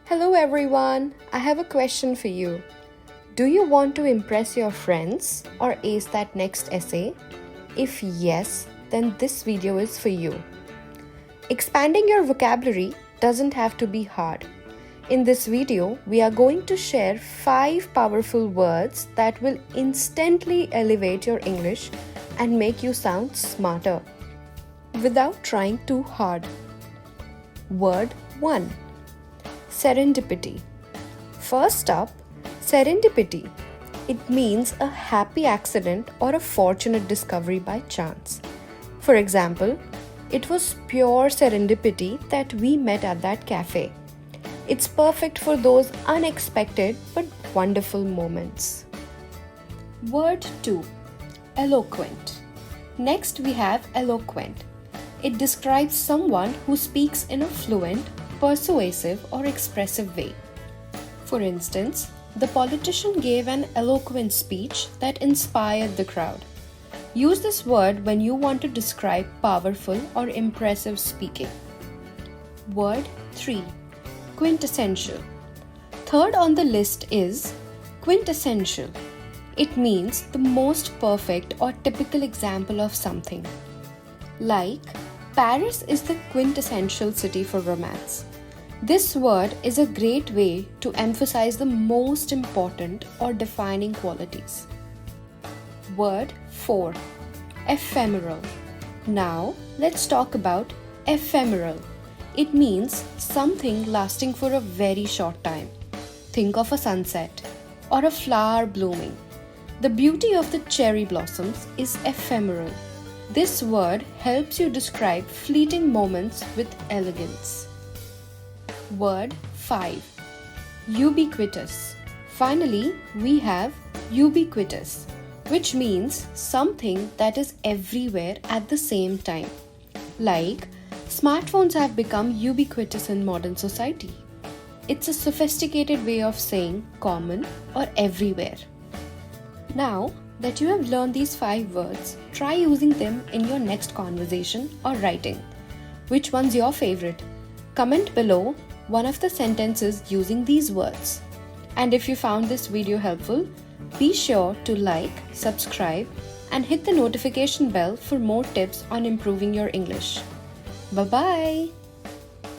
Hello everyone, I have a question for you. Do you want to impress your friends or ace that next essay? If yes, then this video is for you. Expanding your vocabulary doesn't have to be hard. In this video, we are going to share 5 powerful words that will instantly elevate your English and make you sound smarter without trying too hard. Word 1. Serendipity. First up, serendipity. It means a happy accident or a fortunate discovery by chance. For example, it was pure serendipity that we met at that cafe. It's perfect for those unexpected but wonderful moments. Word 2. Eloquent. Next we have eloquent. It describes someone who speaks in a fluent, persuasive or expressive way. For instance, the politician gave an eloquent speech that inspired the crowd. Use this word when you want to describe powerful or impressive speaking. Word 3. Quintessential. Third on the list is quintessential. It means the most perfect or typical example of something. Like, Paris is the quintessential city for romance. This word is a great way to emphasize the most important or defining qualities. Word 4. Ephemeral. Now, let's talk about ephemeral. It means something lasting for a very short time. Think of a sunset or a flower blooming. The beauty of the cherry blossoms is ephemeral. This word helps you describe fleeting moments with elegance. Word 5. Ubiquitous. Finally, we have ubiquitous, which means something that is everywhere at the same time. Like, smartphones have become ubiquitous in modern society. It's a sophisticated way of saying common or everywhere. Now that you have learned these 5 words, try using them in your next conversation or writing. Which one's your favorite? Comment below one of the sentences using these words. And if you found this video helpful, be sure to like, subscribe, and hit the notification bell for more tips on improving your English. Bye-bye!